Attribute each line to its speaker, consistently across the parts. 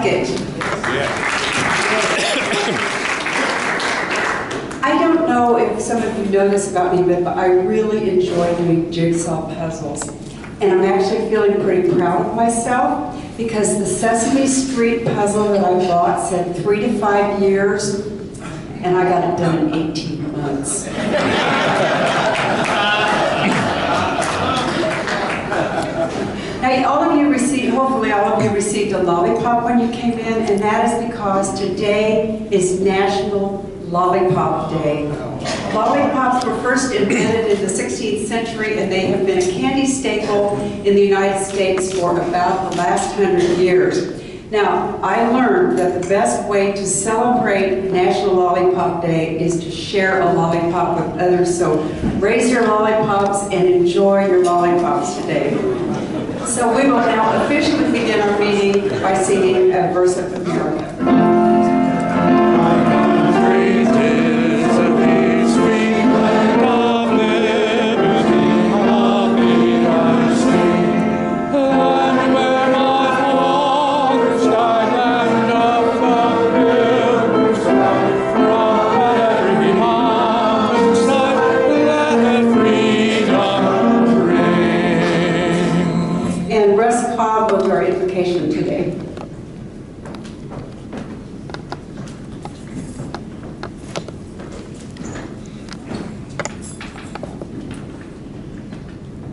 Speaker 1: it? I don't know if some of you know this about me, but I really enjoy doing jigsaw puzzles. And I'm actually feeling pretty proud of myself because the Sesame Street puzzle that I bought said 3 to 5 years, and I got it done in 18 months. Now, all of you received, hopefully all of you received a lollipop when you came in, and that is because today is National Lollipop Day. Lollipops were first invented in the 16th century, and they have been a candy staple in the United States for about the last 100 years. Now, I learned that the best way to celebrate National Lollipop Day is to share a lollipop with others, so raise your lollipops and enjoy your lollipops today. So we will now officially begin our meeting by singing a verse of America. Today.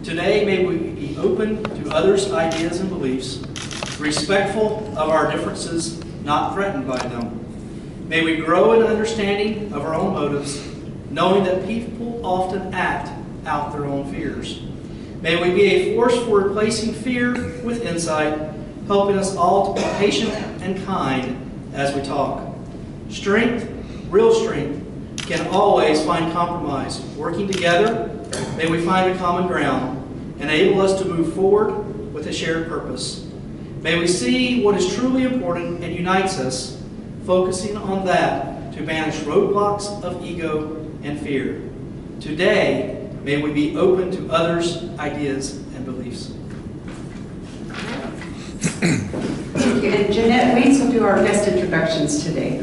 Speaker 2: Today, may we be open to others' ideas and beliefs, respectful of our differences, not threatened by them. May we grow in understanding of our own motives, knowing that people often act out their own fears. May we be a force for replacing fear with insight, helping us all to be patient and kind as we talk. Strength, real strength, can always find compromise. Working together, may we find a common ground, enable us to move forward with a shared purpose. May we see what is truly important and unites us, focusing on that to banish roadblocks of ego and fear. Today, may we be open to others' ideas and beliefs.
Speaker 1: Thank you. And Jeanette Weeds will do our guest introductions today.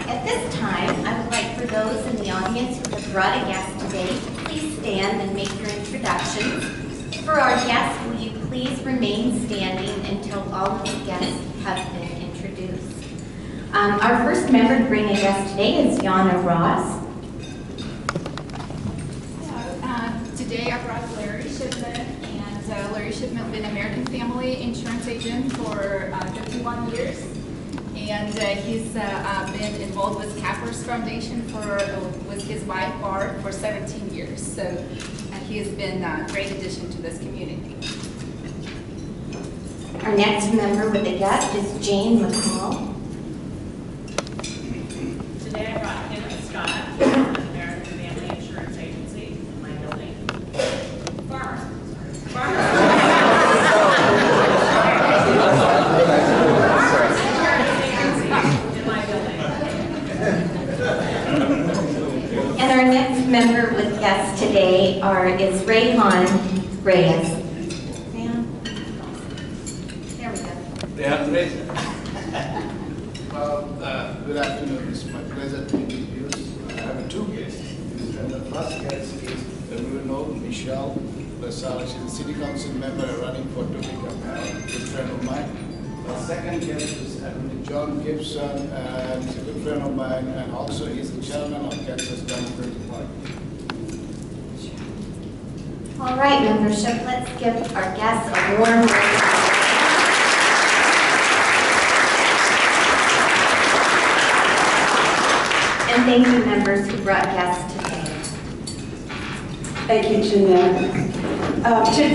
Speaker 3: At this time, I would like for those in the audience who have brought a guest today to please stand and make your introductions. For our guests, will you please remain standing until all of the guests have been introduced. Our first member to bring a guest today is Yana Ross.
Speaker 4: Today I brought Larry Shipman, and Larry Shipman has been an American Family Insurance agent for 51 years. And he's been involved with Cappers Foundation with his wife Barb for 17 years. So he has been a great addition to this community.
Speaker 3: Our next member with a guest is Jane McCall.
Speaker 5: Today I brought Kenneth Scott from the American Family Insurance Agency in my building. Farmer.
Speaker 3: And our next member with guests today is Rayhan Reyes. There we go.
Speaker 6: Yeah, great. Well, good afternoon. It's my pleasure to meet you. I have two guests. And the first guest is the know Michelle LaSalle. She's a city council member running for Topeka, good friend of mine. The second guest is John Gibson, and he's a good friend of mine, and also he's the chairman of Kansas Democratic Party.
Speaker 3: All right, membership, let's give our guests a warm welcome. And thank you, members who brought guests today.
Speaker 1: Thank you, Jeanette.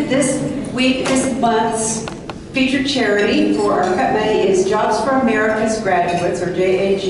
Speaker 1: This month's featured charity for our cut money is Jobs for America's Graduates, or JAG.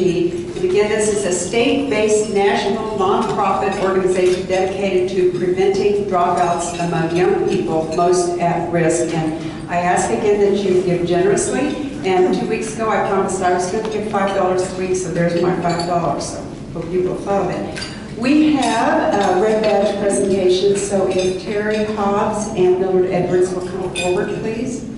Speaker 1: And again, this is a state-based national nonprofit organization dedicated to preventing dropouts among young people most at risk. And I ask again that you give generously And 2 weeks ago, I promised I was going to give $5 a week, so there's my $5. So hope you will follow that. We have a red badge presentation, so if Terry Hobbs and Mildred Edwards will come forward, please.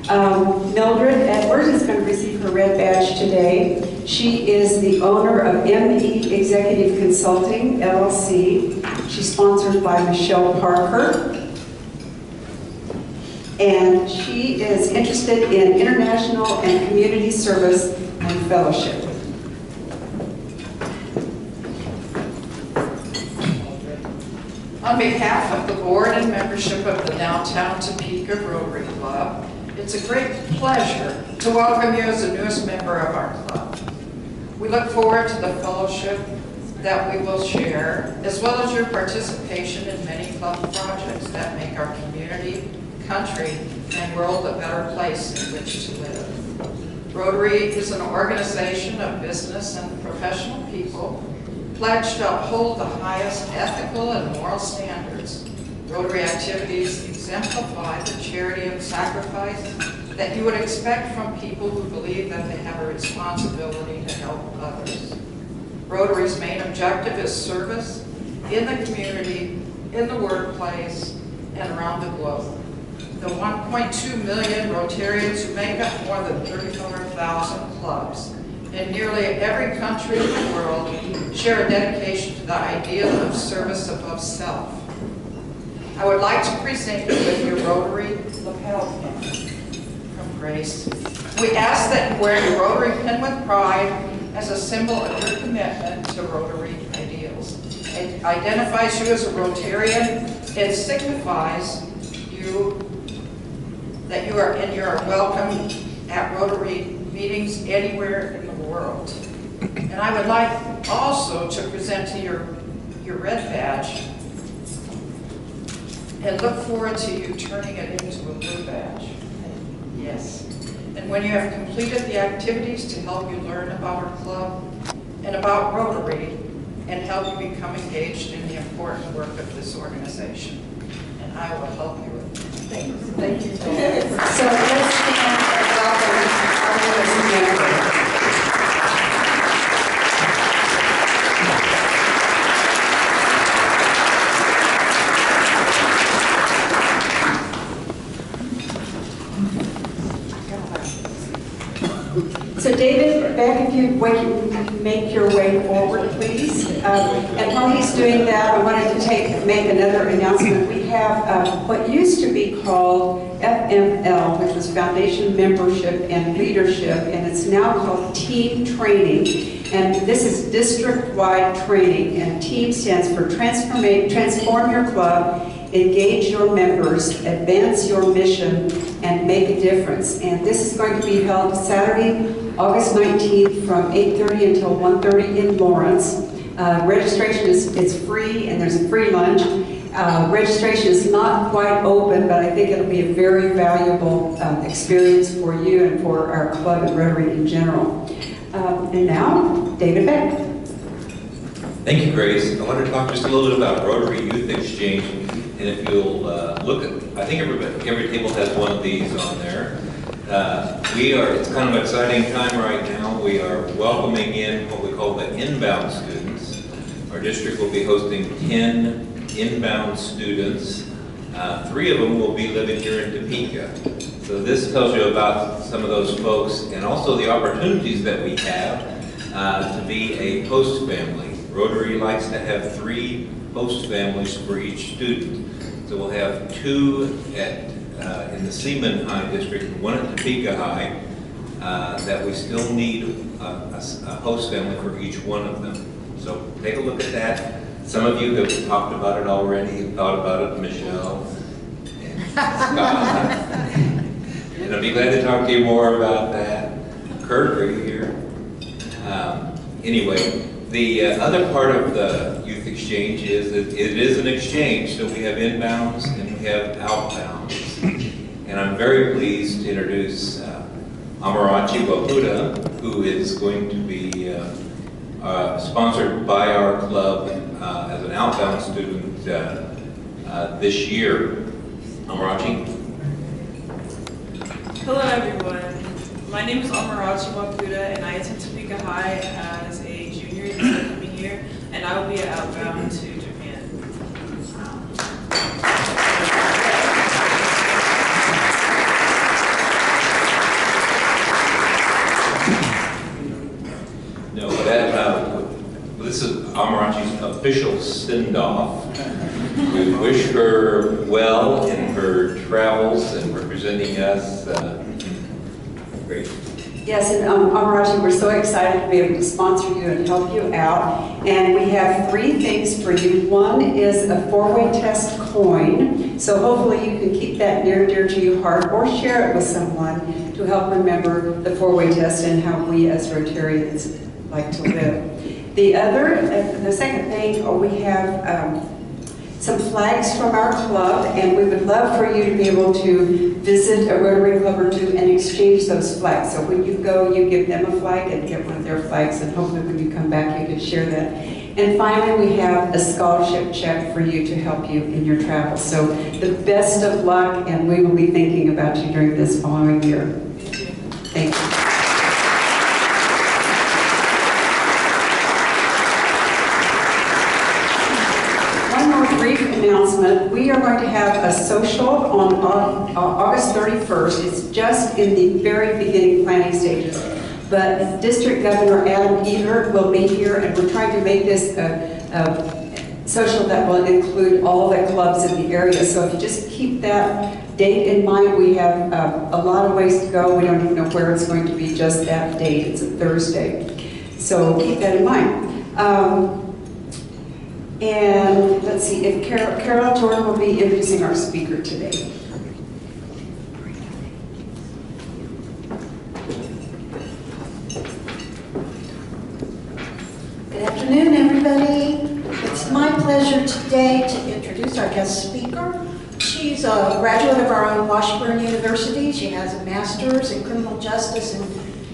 Speaker 1: Mildred Edwards is going to receive her red badge today. She is the owner of ME Executive Consulting, LLC. She's sponsored by Michelle Parker. And she is interested in international and community service and fellowship.
Speaker 7: On behalf of the board and membership of the Downtown Topeka Rotary Club, it's a great pleasure to welcome you as the newest member of our club. We look forward to the fellowship that we will share, as well as your participation in many club projects that make our community, country, and world a better place in which to live. Rotary is an organization of business and professional people pledged to uphold the highest ethical and moral standards. Rotary activities exemplify the charity and sacrifice that you would expect from people who believe that they have a responsibility to help others. Rotary's main objective is service in the community, in the workplace, and around the globe. The 1.2 million Rotarians who make up more than 34,000 clubs in nearly every country in the world share a dedication to the ideal of service above self. I would like to present you with your Rotary lapel pin from Grace. We ask that you wear your Rotary pin with pride as a symbol of your commitment to Rotary ideals. It identifies you as a Rotarian. It signifies that you are welcome at Rotary meetings anywhere in the world. And I would like also to present to your red badge and look forward to you turning it into a blue badge. Yes. And when you have completed the activities to help you learn about our club and about Rotary and help you become engaged in the important work of this organization. And I will help you with it. Thank you.
Speaker 1: So let's stand and welcome our newest member. So David, back if you make your way forward, please. And while he's doing that, I wanted to make another announcement. We have what used to be called FML, which was Foundation Membership and Leadership, and it's now called Team Training. And this is district-wide training, and TEAM stands for Transform Your Club, Engage Your Members, Advance Your Mission, and Make a Difference. And this is going to be held Saturday, August 19th from 8:30 until 1:30 in Lawrence. Registration is free, and there's a free lunch. Registration is not quite open, but I think it'll be a very valuable experience for you and for our club and Rotary in general. And now, David Beck.
Speaker 8: Thank you, Grace. I want to talk just a little bit about Rotary Youth Exchange. And if you'll look at, I think every table has one of these on there. It's kind of an exciting time right now. We are welcoming in what we call the inbound students. Our district will be hosting 10 inbound students. 3 of them will be living here in Topeka. So this tells you about some of those folks and also the opportunities that we have to be a host family. Rotary likes to have 3 host families for each student. So we'll have 2 in the Seaman High District and 1 at Topeka High that we still need a host family for each one of them. So take a look at that. Some of you have talked about it already, thought about it, Michelle and Scott. And I'll be glad to talk to you more about that. Kurt, are you here? Anyway, the other part of the youth exchange is that it is an exchange, so we have inbounds and we have outbounds. And I'm very pleased to introduce Amarachi Wapuda, who is going to be sponsored by our club as an outbound student this year. Amarachi?
Speaker 9: Hello everyone. My name is Amarachi Wapuda, and I attend Topeka High as a junior this coming year, and I will be outbound to Japan.
Speaker 8: No, this is Amarachi's official send-off. We wish her well in her travels and representing us. Great.
Speaker 1: Yes, and Amarachi, we're so excited to be able to sponsor you and help you out. And we have 3 things for you. One is a 4-way test coin. So hopefully you can keep that near and dear to your heart or share it with someone to help remember the 4-way test and how we as Rotarians like to live. The second thing, we have some flags from our club, and we would love for you to be able to visit a Rotary Club or 2 and exchange those flags. So when you go, you give them a flag and get one of their flags, and hopefully when you come back, you can share that. And finally, we have a scholarship check for you to help you in your travels. So the best of luck, and we will be thinking about you during this following year. Thank you. Announcement. We are going to have a social on August 31st. It's just in the very beginning planning stages. But District Governor Adam Ehert will be here, and we're trying to make this a social that will include all the clubs in the area. So if you just keep that date in mind, we have a lot of ways to go. We don't even know where it's going to be just that date. It's a Thursday. So keep that in mind. And let's see, if Carol Jordan will be introducing our speaker today.
Speaker 10: Good afternoon, everybody. It's my pleasure today to introduce our guest speaker. She's a graduate of our own Washburn University. She has a master's in criminal justice, and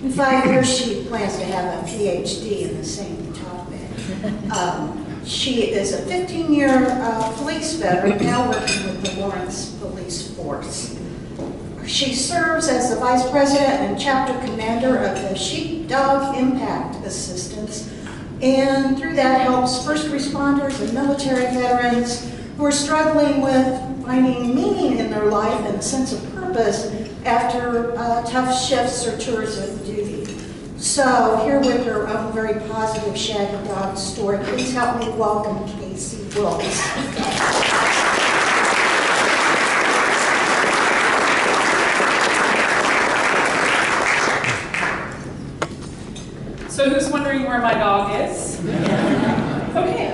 Speaker 10: in 5 years she plans to have a PhD in the same topic. She is a 15-year police veteran, now working with the Lawrence Police Force. She serves as the Vice President and Chapter Commander of the Sheepdog Impact Assistance, and through that helps first responders and military veterans who are struggling with finding meaning in their life and a sense of purpose after tough shifts or tours of duty. So, here with her own very positive Shaggy Dog story, please help me welcome Casey Wilkes.
Speaker 5: So who's wondering where my dog is? Okay.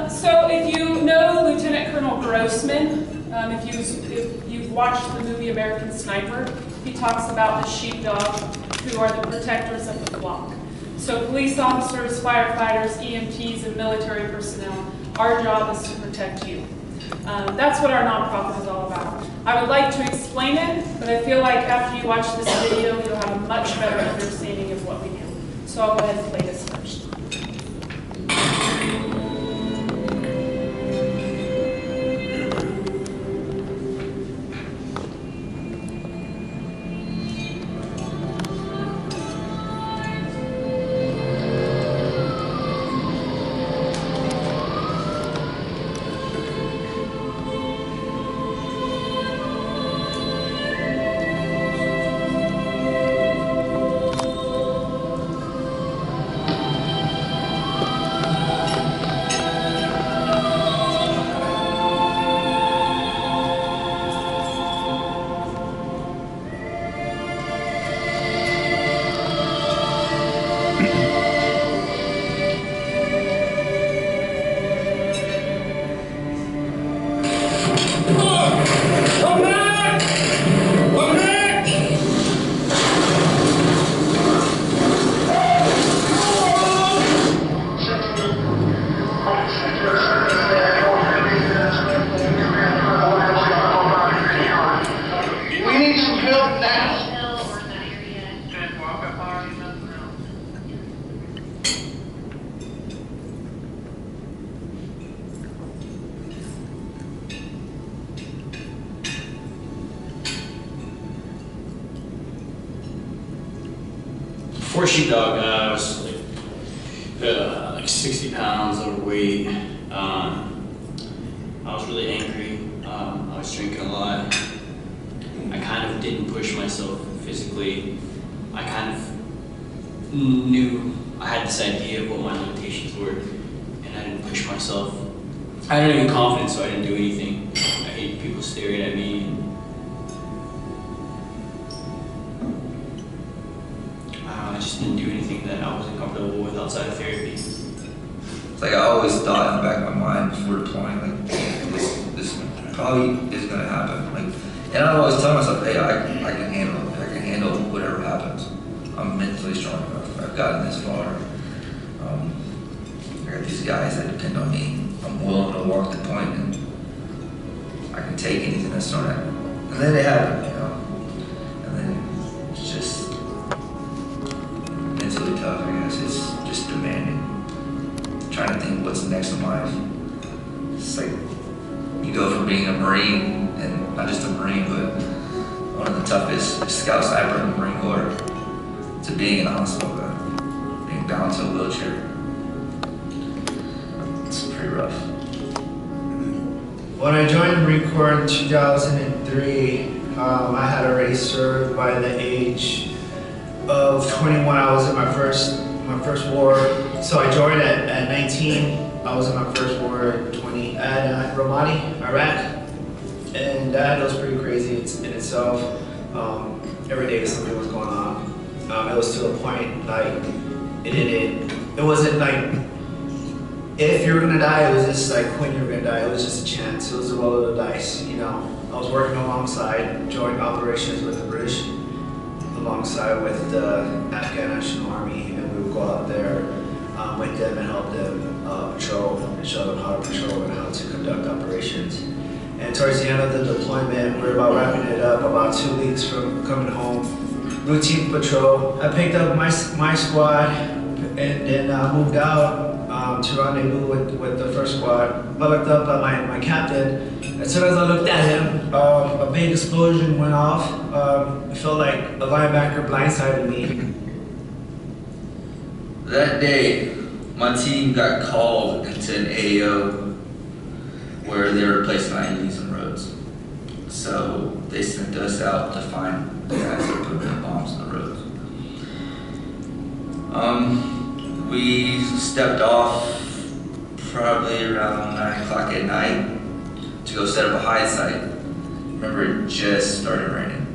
Speaker 5: So if you know Lieutenant Colonel Grossman, if you've watched the movie American Sniper, he talks about the sheepdog who are the protectors of the flock. So police officers, firefighters, EMTs, and military personnel, our job is to protect you. That's what our nonprofit is all about. I would like to explain it, but I feel like after you watch this video, you'll have a much better understanding of what we do. So I'll go ahead and play this first.
Speaker 11: before sheepdog, I was like 60 pounds overweight. I was really angry. I was drinking a lot. I kind of didn't push myself physically. I kind of knew I had this idea of what my limitations were, and I didn't push myself. I didn't even confidence, so I didn't do anything. I hated people staring at me. I just didn't do anything that I wasn't comfortable with outside of therapy.
Speaker 12: It's like I always thought in the back of my mind before deploying, like, this probably is gonna happen. Like, and I always tell myself, hey, I can handle it. I can handle whatever happens. I'm mentally strong enough. I've gotten this far. I got these guys that depend on me. I'm willing to walk the point, and I can take anything that's thrown at me. And then it happened, you know. And then it's just mentally tough, I guess. It's just demanding. Trying to think what's next in life. It's like you go from being a Marine, and not just a Marine, but one of the toughest scout sniper in the Marine Corps, to being in a hospital bed, being bound to a wheelchair. It's pretty rough.
Speaker 13: When I joined the Marine Corps in 2003, I had already served by the age of 21. I was in my first war. So I joined at 19. I was in my first war at 20 at Ramadi, Iraq, and that was pretty crazy in itself. Every day something was going on. It was to a point like it wasn't like if you were gonna die, it was just like when you were gonna die. It was just a chance. It was a roll of the dice, you know. I was working alongside joint operations with the British, alongside with the Afghan National Army, and we would go out there with them and help them patrol and show them how to patrol and how to conduct operations. And towards the end of the deployment, we were about wrapping it up, about 2 weeks from coming home. Routine patrol. I picked up my squad and then moved out to rendezvous with the first squad. I looked up at my captain. As soon as I looked at him, a big explosion went off. It felt like a linebacker blindsided me.
Speaker 12: That day, my team got called into an AO where they were replacing IEDs on roads. So they sent us out to find the guys that put the bombs on the roads. We stepped off probably around 9 o'clock at night to go set up a hide site. Remember, it just started raining.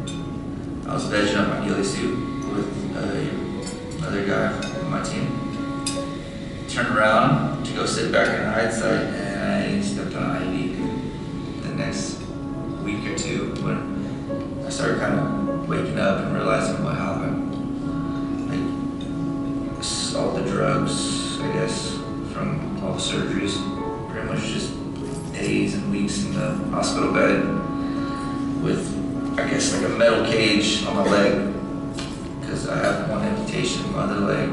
Speaker 12: I was vegging up my ghillie suit with another guy from my team. Turned around to go sit back in the hide site, and I stepped on an IED. The next week or two, when I started kind of waking up and realizing what happened. Like, all the drugs, I guess, from all the surgeries, pretty much just days and weeks in the hospital bed with, I guess, like a metal cage on my leg, because I have one amputation in my other leg.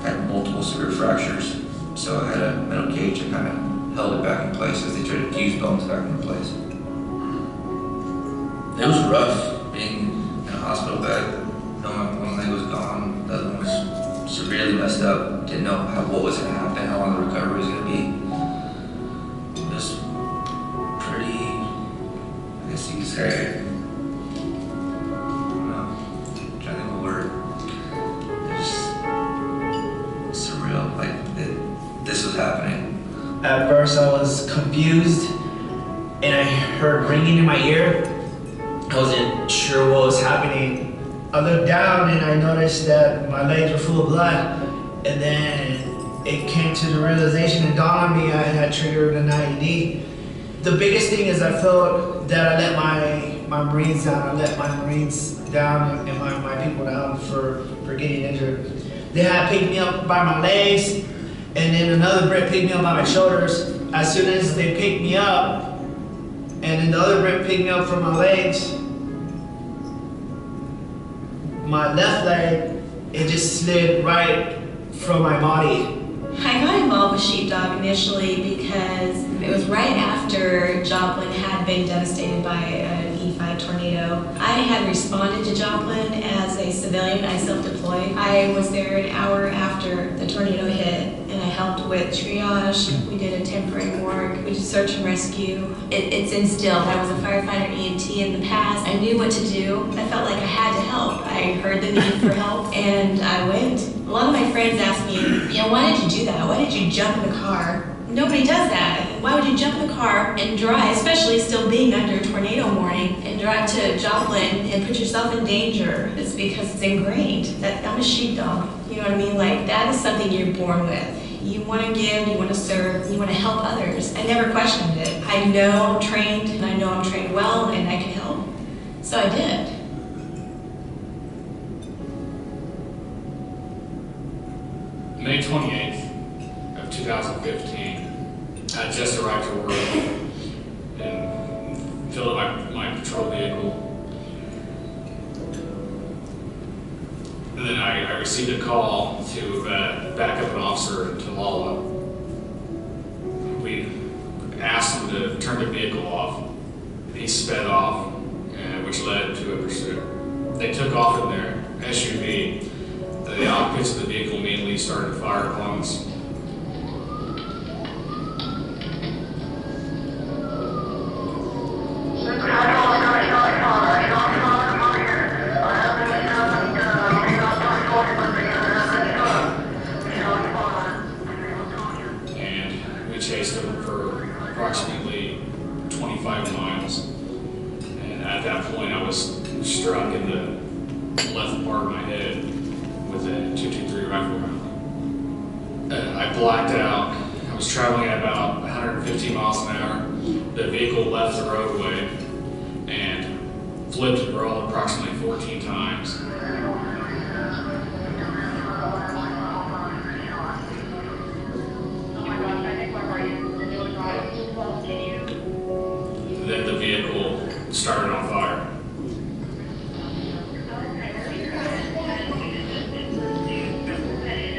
Speaker 12: I had multiple severe fractures, so I had a metal cage that kind of held it back in place as they tried to fuse bones back into place. It was rough being in a hospital bed, knowing one leg was gone, the other one was severely messed up, didn't know what was going to happen, how long the recovery was going to be. It was pretty, I guess you could say, this was happening.
Speaker 13: At first I was confused and I heard ringing in my ear. I wasn't sure what was happening. I looked down and I noticed that my legs were full of blood, and then it came to the realization and dawned on me I had triggered an IED. The biggest thing is I felt that I let my Marines down. I let my Marines down and my people down for getting injured. They had picked me up by my legs, and then another Brit picked me up by my shoulders. As soon as they picked me up, and then the other Brit picked me up from my legs, my left leg, it just slid right from my body.
Speaker 14: I got involved a sheepdog initially because it was right after Joplin had been devastated by an E5 tornado. I had responded to Joplin as a civilian. I self-deployed. I was there an hour after the tornado hit, and I helped with triage. We did a temporary morgue. We did search and rescue. It's instilled. I was a firefighter EMT in the past. I knew what to do. I felt like I had to help. I heard the need for help, and I went. A lot of my friends asked me, why did you do that? Why did you jump in the car? Nobody does that. Why would you jump in the car and drive, especially still being under tornado warning, and drive to Joplin and put yourself in danger? It's because it's ingrained that I'm a sheepdog. You know what I mean? Like, that is something you're born with. You want to give, you want to serve, you want to help others. I never questioned it. I know I'm trained, and I know I'm trained well, and I can help. So I did.
Speaker 15: May 28th of 2015, I just arrived to work and filled up my patrol vehicle. And then I received a call to back up an officer in Talala. We asked him to turn the vehicle off. He sped off, which led to a pursuit. They took off in their SUV. The occupants of the vehicle immediately started to fire upon us. And we chased them for approximately 25 miles. And at that point, I was struck in the left part of my head with a .223 rifle round. I blacked out. I was traveling at about 115 miles an hour. The vehicle left the roadway and flipped and rolled approximately 14 times. Then the vehicle started on fire.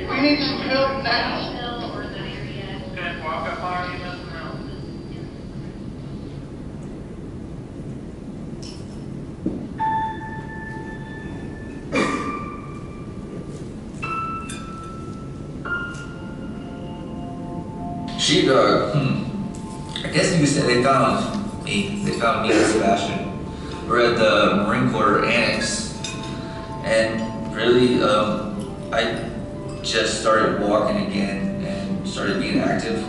Speaker 6: We need some help now.
Speaker 12: Sheepdog. I guess you could say they found me. They found me and Sebastian. We're at the Marine Corps Annex. And really, I just started walking again and started being active.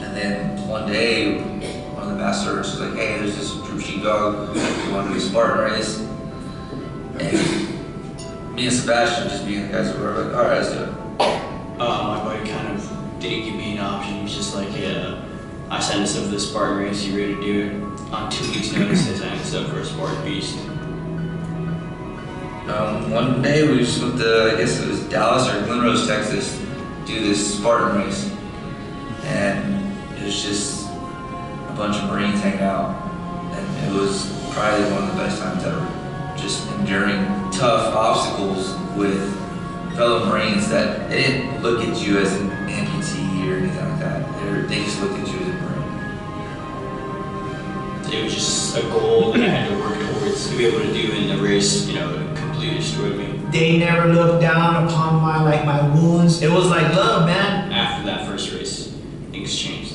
Speaker 12: And then one day, one of the masters was like, hey, there's this troop sheepdog. You want to do a Spartan race? And me and Sebastian, just being the guys who were like, all right, let's do it.
Speaker 11: My buddy kind of didn't give me an option. He was just like, yeah, I signed us up for the Spartan race. You ready to do it? On 2 weeks' notice, I signed us up for a Spartan beast.
Speaker 12: One day we just went to, I guess it was Dallas or Glen Rose, Texas, do this Spartan race. And it was just a bunch of Marines hanging out. And it was probably one of the best times ever. Just enduring tough obstacles with fellow Marines that they didn't look at you as an amputee or anything like that. They just looked at you as a Marine.
Speaker 11: It was just a goal that I had to work towards to be able to do in the race, you know, it completely destroyed me.
Speaker 13: They never looked down upon my wounds. It was like love, man.
Speaker 11: After that first race, things changed.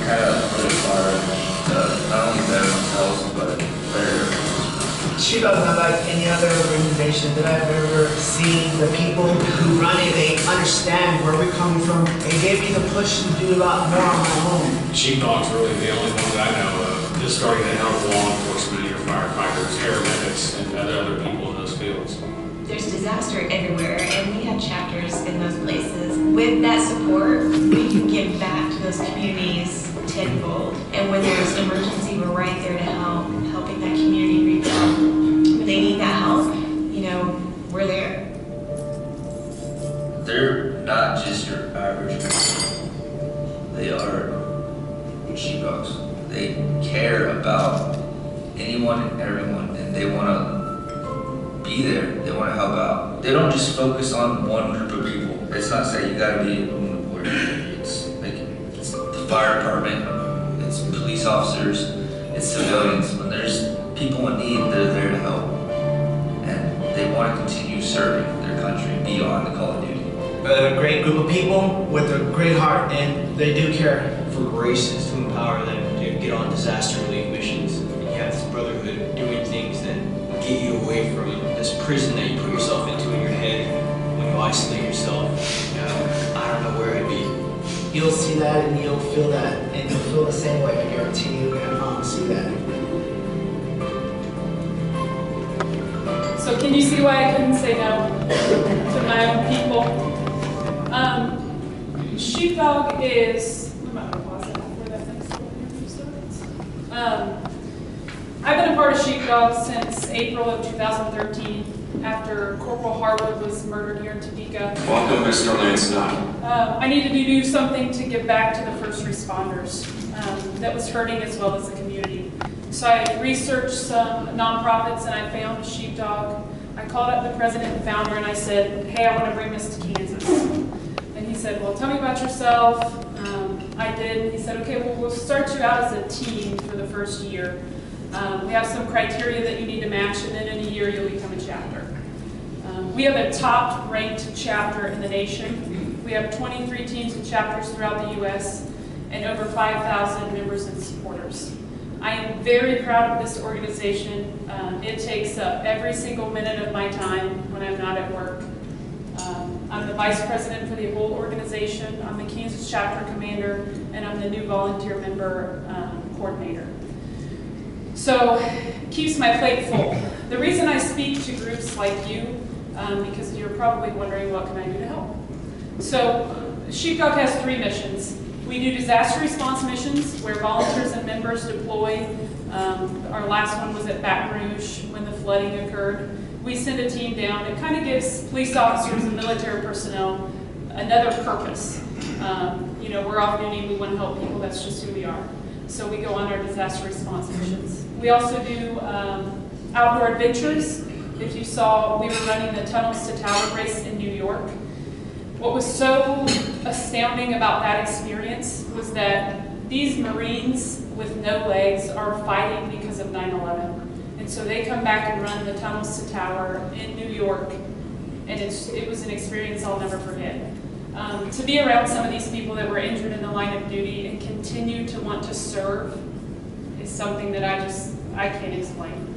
Speaker 12: Kind of lit a fire to not only better themselves, but better.
Speaker 13: Sheepdog's not like any other organization that I've ever seen. The people who run it, they understand where we're coming from. They gave me the push to do a lot more on my own.
Speaker 15: Sheepdog's really the only one that I know of just starting to help law enforcement, your firefighters, paramedics, and other people in those fields.
Speaker 14: There's disaster everywhere, and we have chapters in those places. With that support, we can give back to those communities tenfold. And when there's emergency, we're right there to help, helping that community rebuild. When they need that help, you know, we're there.
Speaker 12: They're not just your average people. They are sheepdogs. They care about anyone and everyone, and they want to be there. They want to help out. They don't just focus on one group of people. It's not saying you got to be on the board. It's the fire department, it's police officers, it's civilians. When there's people in need, they're there to help, and they want to continue serving their country beyond the Call of Duty.
Speaker 13: A great group of people with a great heart, and they do care.
Speaker 11: For Grace is to empower them to get on disaster relief missions. You have this brotherhood doing things that get you away from this prison that you put yourself into in your head when you isolate yourself. You know, I don't know where I'd be.
Speaker 13: You'll see that, and you'll feel that, and you'll feel the same way. I guarantee you. I promise you that.
Speaker 5: So can you see why I couldn't say no to my own people? Sheepdog is, I'm going to pause it for that next one. I've been a part of Sheepdog since April of 2013 after Corporal Harwood was murdered here in Topeka.
Speaker 16: Welcome, Mr. Lansing.
Speaker 5: I needed to do something to give back to the first responders that was hurting as well as the community. So I researched some nonprofits and I found Sheepdog. I called up the president and founder and I said, hey, I want to bring this to Kansas. And he said, well, tell me about yourself. I did. He said, okay, well, we'll start you out as a team for the first year. We have some criteria that you need to match, and then in a year you'll become a chapter. We have a top-ranked chapter in the nation. We have 23 teams and chapters throughout the U.S. and over 5,000 members and supporters. I am very proud of this organization. It takes up every single minute of my time when I'm not at work. I'm the vice president for the whole organization. I'm the Kansas chapter commander, and I'm the new volunteer member coordinator. So it keeps my plate full. The reason I speak to groups like you, because you're probably wondering what can I do to help. So Sheepdog has 3 missions. We do disaster response missions where volunteers and members deploy. Our last one was at Baton Rouge when the flooding occurred. We send a team down. It kind of gives police officers and military personnel another purpose. You know, we're off duty, we want to help people, that's just who we are. So we go on our disaster response missions. We also do outdoor adventures. If you saw, we were running the Tunnels to Tower race in New York. What was so astounding about that experience was that these Marines with no legs are fighting because of 9/11. And so they come back and run the Tunnels to Tower in New York, and it was an experience I'll never forget. To be around some of these people that were injured in the line of duty and continue to want to serve is something that I can't explain.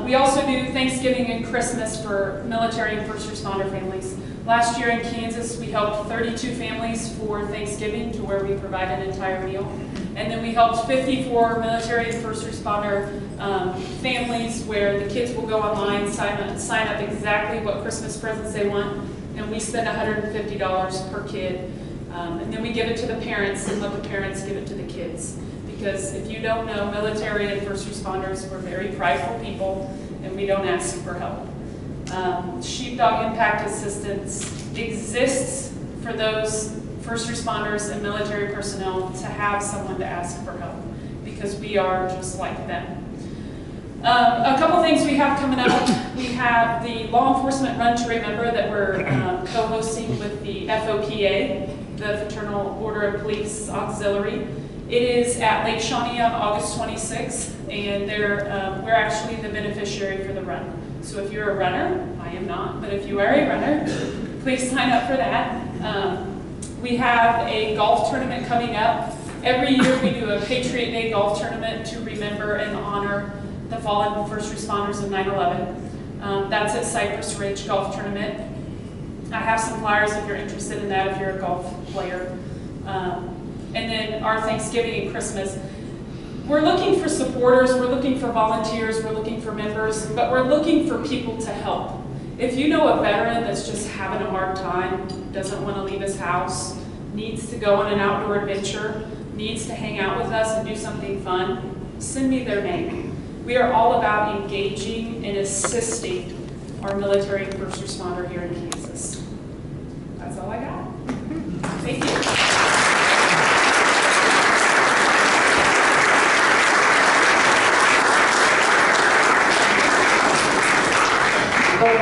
Speaker 5: We also do Thanksgiving and Christmas for military and first responder families. Last year in Kansas, we helped 32 families for Thanksgiving to where we provide an entire meal. And then we helped 54 military and first responder families where the kids will go online, sign up exactly what Christmas presents they want, and we spend $150 per kid. And then we give it to the parents and let the parents give it to the kids. Because if you don't know, military and first responders, we're very prideful people, and we don't ask for help. Sheepdog Impact Assistance exists for those first responders and military personnel to have someone to ask for help, because we are just like them. A couple things we have coming up. We have the Law Enforcement Run to Remember that we're co-hosting with the FOPA, the Fraternal Order of Police Auxiliary. It is at Lake Shawnee on August 26th, and we're actually the beneficiary for the run. So if you're a runner, I am not, but if you are a runner, please sign up for that. We have a golf tournament coming up. Every year we do a Patriot Day golf tournament to remember and honor the fallen first responders of 9/11. That's at Cypress Ridge Golf Tournament. I have some flyers if you're interested in that, if you're a golf player. And then our Thanksgiving and Christmas. We're looking for supporters, we're looking for volunteers, we're looking for members, but we're looking for people to help. If you know a veteran that's just having a hard time, doesn't want to leave his house, needs to go on an outdoor adventure, needs to hang out with us and do something fun, send me their name. We are all about engaging and assisting our military and first responder here in Kansas. That's all I got. Thank you.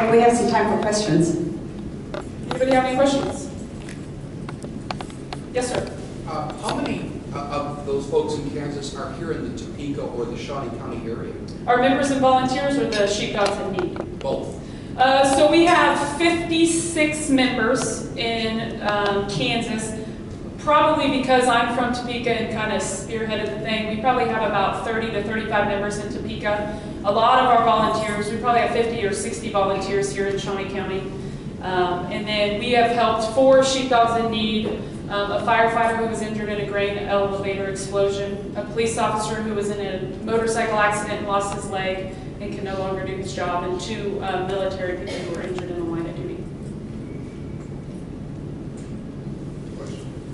Speaker 1: And we have some time for questions.
Speaker 5: Anybody have any questions? Yes, sir.
Speaker 17: How many of those folks in Kansas are here in the Topeka or the Shawnee County area?
Speaker 5: Our members and volunteers or the sheepdogs in need?
Speaker 17: Both.
Speaker 5: So we have 56 members in Kansas. Probably because I'm from Topeka and kind of spearheaded the thing, we probably have about 30 to 35 members in Topeka. A lot of our volunteers, we probably have 50 or 60 volunteers here in Shawnee County. And then we have helped 4 sheepdogs in need, a firefighter who was injured in a grain elevator explosion, a police officer who was in a motorcycle accident and lost his leg and can no longer do his job, and 2 military people who were injured in the line of duty.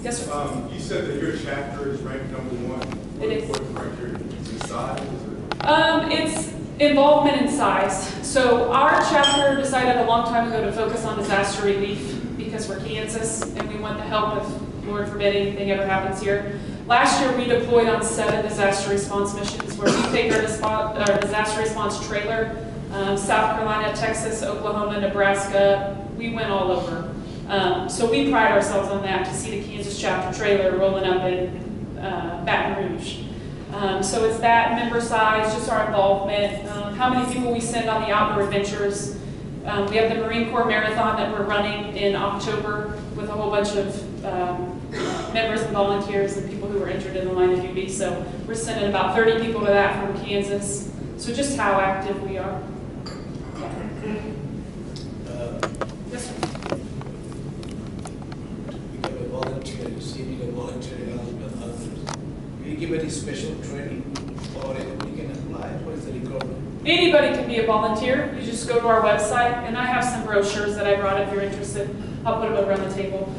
Speaker 5: Yes, sir.
Speaker 18: You said that your chapter is ranked #1.
Speaker 5: It is.
Speaker 18: What's ranked in size?
Speaker 5: It's involvement in size. So our chapter decided a long time ago to focus on disaster relief because we're Kansas and we want the help if, Lord forbid, anything ever happens here. Last year we deployed on 7 disaster response missions where we take our disaster response trailer, South Carolina, Texas, Oklahoma, Nebraska. We went all over. So we pride ourselves on that, to see the Kansas chapter trailer rolling up in Baton Rouge. So it's that, member size, just our involvement, how many people we send on the outdoor adventures. We have the Marine Corps Marathon that we're running in October with a whole bunch of members and volunteers and people who were injured in the line of duty. So we're sending about 30 people to that from Kansas. So just how active we are. Yes, sir.
Speaker 6: Do you give any special training or you can apply? What is the requirement?
Speaker 5: Anybody can be a volunteer. You just go to our website, and I have some brochures that I brought if you're interested. I'll put them over on the table.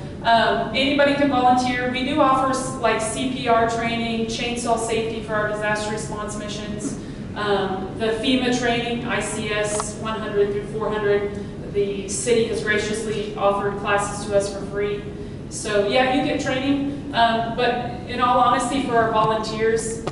Speaker 5: Anybody can volunteer. We do offer like CPR training, chainsaw safety for our disaster response missions, the FEMA training, ICS 100 through 400. The city has graciously offered classes to us for free. So yeah, you get training, but in all honesty, for our volunteers,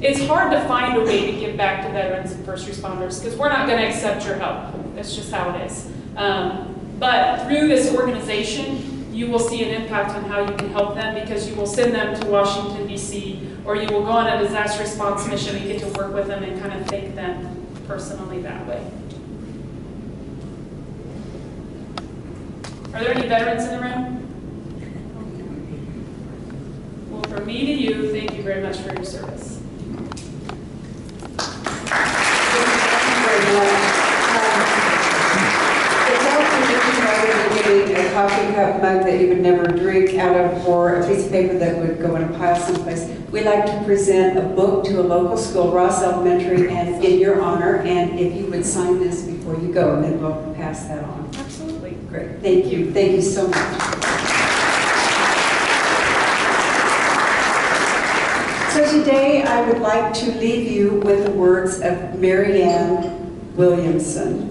Speaker 5: it's hard to find a way to give back to veterans and first responders because we're not going to accept your help. That's just how it is. But through this organization, you will see an impact on how you can help them because you will send them to Washington, D.C., or you will go on a disaster response mission and get to work with them and kind of thank them personally that way. Are there any veterans in the room? Well, from me to you, thank you very much for your service.
Speaker 1: A coffee cup mug that you would never drink out of, or a piece of paper that would go in a pile someplace. We like to present a book to a local school, Ross Elementary, and in your honor, and if you would sign this before you go, and then we'll pass that on.
Speaker 5: Absolutely.
Speaker 1: Great. Thank you. Thank you so much. So today I would like to leave you with the words of Marianne Williamson.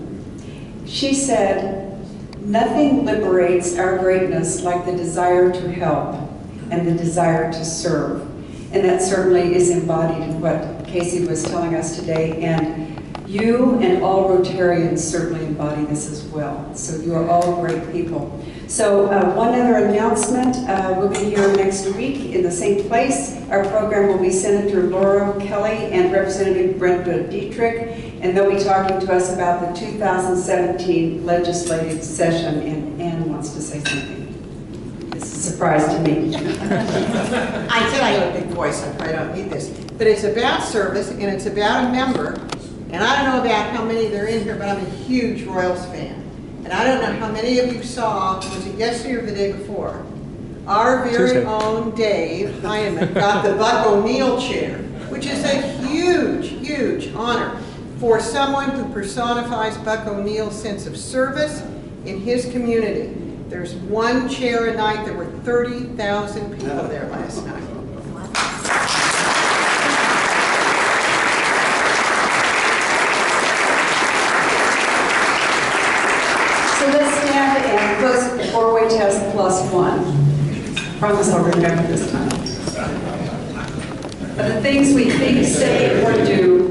Speaker 1: She said, "Nothing liberates our greatness like the desire to help and the desire to serve." And that certainly is embodied in what Casey was telling us today. And you and all Rotarians certainly embody this as well. So you are all great people. So one other announcement, we'll be here next week in the same place. Our program will be Senator Laura Kelly and Representative Brenda Dietrich, and they'll be talking to us about the 2017 legislative session, and Ann wants to say something. It's a surprise to me.
Speaker 19: I said I have a big voice, I probably don't need this. But it's about service, and it's about a member, and I don't know about how many there are in here, but I'm a huge Royals fan. And I don't know how many of you saw, was it yesterday or the day before? Our very own Dave Heineman got the Buck O'Neill chair, which is a huge, huge honor for someone who personifies Buck O'Neill's sense of service in his community. There's one chair a night. There were 30,000 people there last night.
Speaker 1: So let's stand and close the four-way test +1. Promise I'll remember this time. The things we think, say, or do